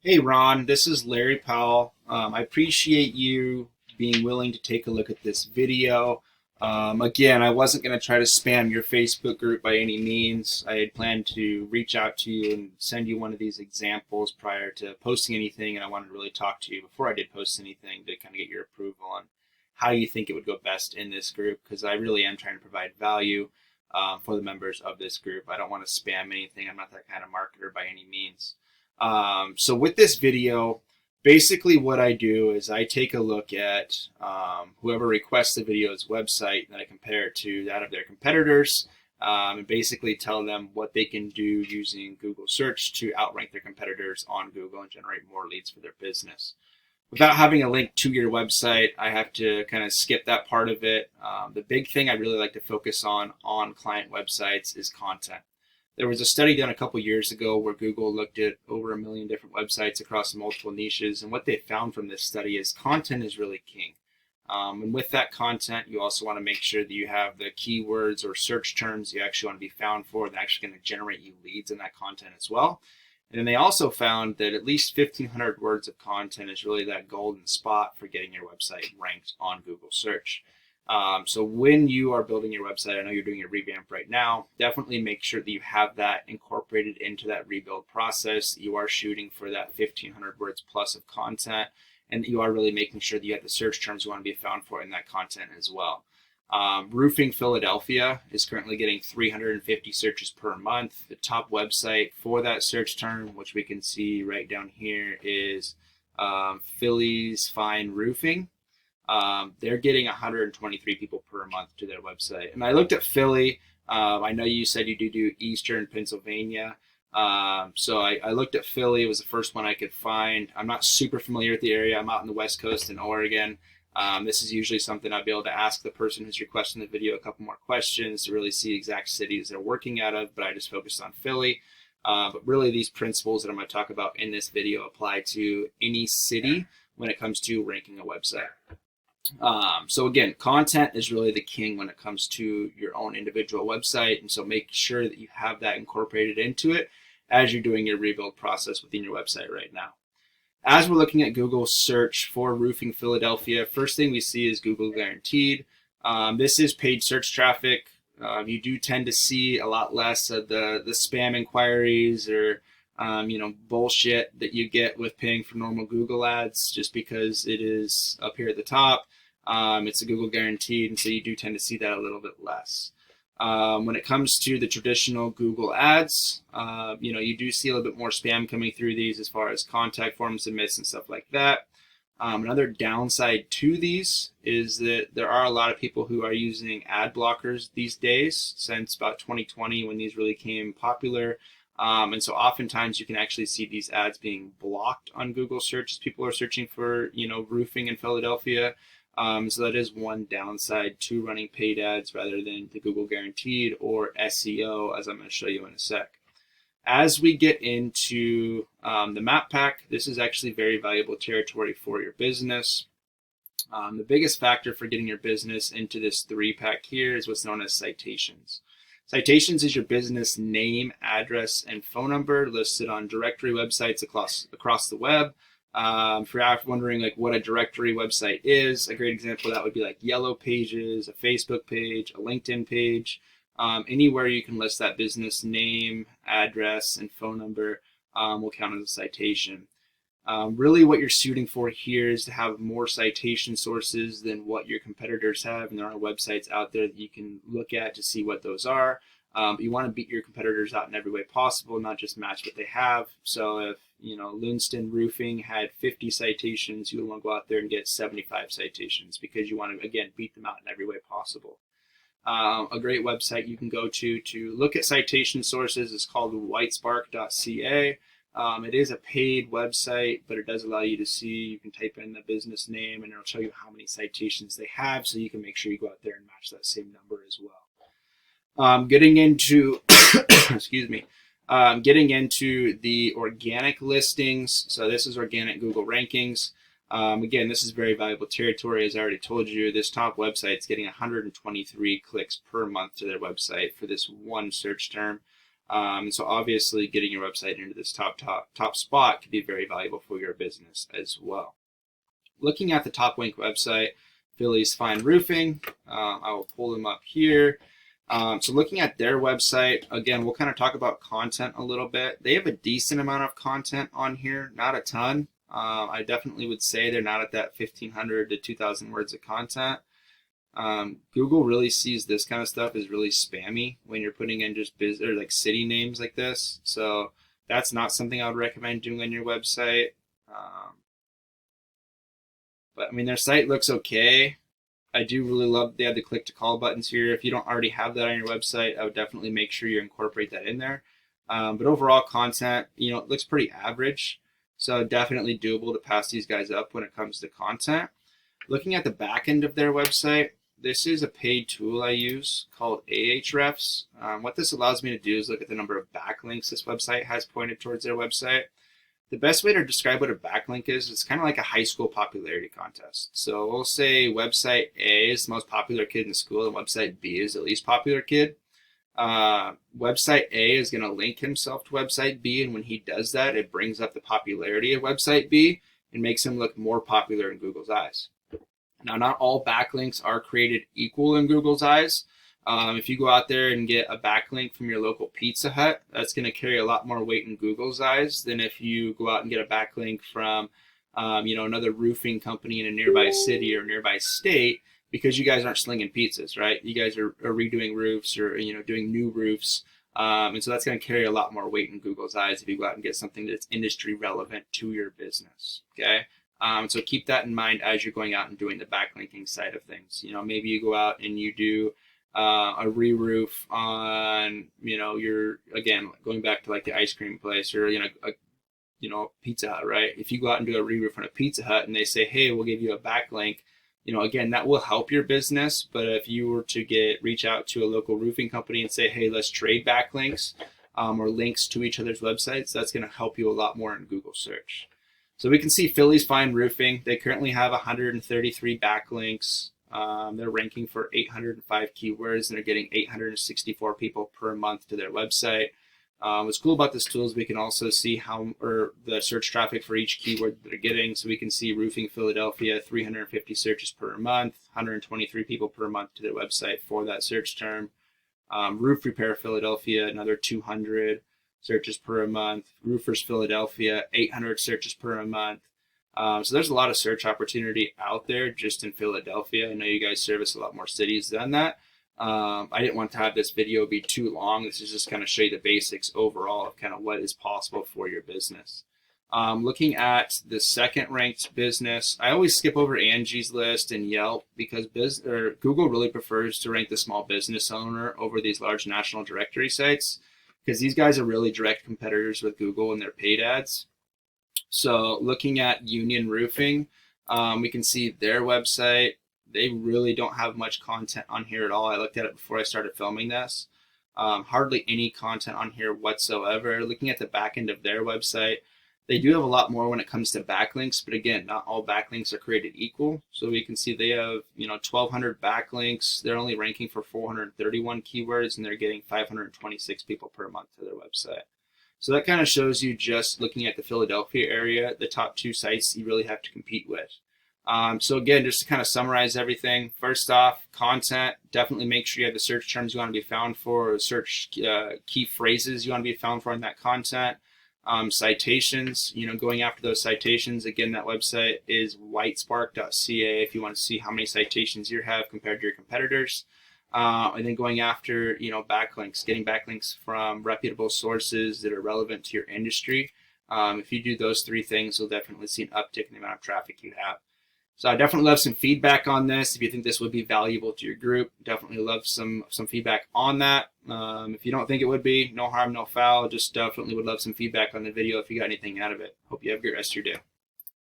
Hey Ron, this is Larry Powell. I appreciate you being willing to take a look at this video. Again, I wasn't going to try to spam your Facebook group by any means. I had planned to reach out to you and send you one of these examples prior to posting anything, and I wanted to really talk to you before I did post anything to kind of get your approval on how you think it would go best in this group, because I really am trying to provide value for the members of this group. I don't want to spam anything. I'm not that kind of marketer by any means. So with this video, basically what I do is I take a look at whoever requests the video's website, and I compare it to that of their competitors, and basically tell them what they can do using Google search to outrank their competitors on Google and generate more leads for their business. Without having a link to your website, I have to kind of skip that part of it. The big thing I really like to focus on client websites is content. There was a study done a couple years ago where Google looked at over 1 million different websites across multiple niches, and what they found from this study is content is really king. And with that content, you also want to make sure that you have the keywords or search terms you actually want to be found for that are actually going to generate you leads in that content as well. And then they also found that at least 1,500 words of content is really that golden spot for getting your website ranked on Google search. So when you are building your website, I know you're doing a revamp right now, definitely make sure that you have that incorporated into that rebuild process, that you are shooting for that 1,500 words plus of content, and that you are really making sure that you have the search terms you want to be found for in that content as well. Roofing Philadelphia is currently getting 350 searches per month. The top website for that search term, which we can see right down here, is Philly's Fine Roofing. They're getting 123 people per month to their website. And I looked at Philly. I know you said you do Eastern Pennsylvania. So I looked at Philly. It was the first one I could find. I'm not super familiar with the area. I'm out in the West Coast in Oregon. This is usually something I'll be able to ask the person who's requesting the video a couple more questions to really see exact cities they're working out of, but I just focused on Philly. But really these principles that I'm going to talk about in this video apply to any city when it comes to ranking a website. So again, content is really the king when it comes to your own individual website, and so make sure that you have that incorporated into it as you're doing your rebuild process within your website right now. As we're looking at Google search for Roofing Philadelphia, first thing we see is Google Guaranteed. This is paid search traffic. You do tend to see a lot less of the spam inquiries or bullshit that you get with paying for normal Google ads, just because it is up here at the top. It's a Google Guaranteed, and so you do tend to see that a little bit less. When it comes to the traditional Google ads, you do see a little bit more spam coming through these as far as contact form submits and stuff like that. Another downside to these is that there are a lot of people who are using ad blockers these days since about 2020 when these really became popular. And so oftentimes you can actually see these ads being blocked on Google search as people are searching for, roofing in Philadelphia. So that is one downside to running paid ads rather than the Google Guaranteed or SEO, as I'm going to show you in a sec. As we get into the map pack, this is actually very valuable territory for your business. The biggest factor for getting your business into this 3-pack here is what's known as citations. Citations is your business name, address, and phone number listed on directory websites across the web. If you're wondering what a directory website is, a great example of that would be like Yellow Pages, a Facebook page, a LinkedIn page. Anywhere you can list that business name, address, and phone number will count as a citation. Really what you're shooting for here is to have more citation sources than what your competitors have, and there are websites out there that you can look at to see what those are. You want to beat your competitors out in every way possible, not just match what they have. So if Lunston Roofing had 50 citations, you would want to go out there and get 75 citations because you want to, again, beat them out in every way possible. A great website you can go to look at citation sources is called whitespark.ca. It is a paid website, but it does allow you to see, you can type in the business name and it'll show you how many citations they have, so you can make sure you go out there and match that same number as well. Getting into, getting into the organic listings. So this is organic Google rankings. Again, this is very valuable territory. As I already told you, this top website is getting 123 clicks per month to their website for this one search term. And so obviously getting your website into this top spot could be very valuable for your business as well. Looking at the top link website, Philly's Fine Roofing, I will pull them up here. So looking at their website, again, we'll kind of talk about content a little bit. They have a decent amount of content on here, not a ton. I definitely would say they're not at that 1,500 to 2,000 words of content. Google really sees this kind of stuff as really spammy when you're putting in just or like city names like this. So that's not something I would recommend doing on your website. But I mean, their site looks okay. I do really love they have the click to call buttons here. If you don't already have that on your website, I would definitely make sure you incorporate that in there. But overall content, it looks pretty average. So definitely doable to pass these guys up when it comes to content. Looking at the back end of their website, this is a paid tool I use called Ahrefs. What this allows me to do is look at the number of backlinks this website has pointed towards their website. The best way to describe what a backlink is, it's kind of like a high school popularity contest. So we'll say website A is the most popular kid in school and website B is the least popular kid. Website A is going to link himself to website B, and when he does that, it brings up the popularity of website B and makes him look more popular in Google's eyes. Now, not all backlinks are created equal in Google's eyes. If you go out there and get a backlink from your local Pizza Hut, that's going to carry a lot more weight in Google's eyes than if you go out and get a backlink from, another roofing company in a nearby city or nearby state, because you guys aren't slinging pizzas, right? You guys are redoing roofs or doing new roofs, and so that's going to carry a lot more weight in Google's eyes if you go out and get something that's industry relevant to your business. Okay. So keep that in mind as you're going out and doing the backlinking side of things. Maybe you go out and you do a re-roof on, your, again, going back to like the ice cream place or, Pizza Hut, right? If you go out and do a re-roof on a Pizza Hut and they say, hey, we'll give you a backlink, again, that will help your business. But if you were to reach out to a local roofing company and say, hey, let's trade backlinks or links to each other's websites, that's going to help you a lot more in Google search. So we can see Philly's Fine Roofing. They currently have 133 backlinks. They're ranking for 805 keywords, and they're getting 864 people per month to their website. What's cool about this tool is we can also see the search traffic for each keyword that they're getting. So we can see Roofing Philadelphia, 350 searches per month, 123 people per month to their website for that search term. Roof Repair Philadelphia, another 200 searches per month. Roofers Philadelphia, 800 searches per month. So there's a lot of search opportunity out there just in Philadelphia. I know you guys service a lot more cities than that. I didn't want to have this video be too long. This is just kind of show you the basics overall of kind of what is possible for your business. Looking at the second ranked business, I always skip over Angie's List and Yelp because Google really prefers to rank the small business owner over these large national directory sites, because these guys are really direct competitors with Google and their paid ads. So looking at Union Roofing, we can see their website. They really don't have much content on here at all. I looked at it before I started filming this. Hardly any content on here whatsoever. Looking at the back end of their website, they do have a lot more when it comes to backlinks, but again, not all backlinks are created equal. So we can see they have 1,200 backlinks. They're only ranking for 431 keywords, and they're getting 526 people per month to their website. So that kind of shows you, just looking at the Philadelphia area, the top two sites you really have to compete with. So again, just to kind of summarize everything, first off, content, definitely make sure you have the search terms you want to be found for, or search key phrases you want to be found for in that content. Citations, going after those citations. Again, that website is whitespark.ca if you want to see how many citations you have compared to your competitors. And then going after, backlinks, getting backlinks from reputable sources that are relevant to your industry. If you do those three things, you'll definitely see an uptick in the amount of traffic you have. So I definitely love some feedback on this. If you think this would be valuable to your group, definitely love some feedback on that. If you don't think it would be, no harm, no foul. Just definitely would love some feedback on the video if you got anything out of it. Hope you have a great rest of your day.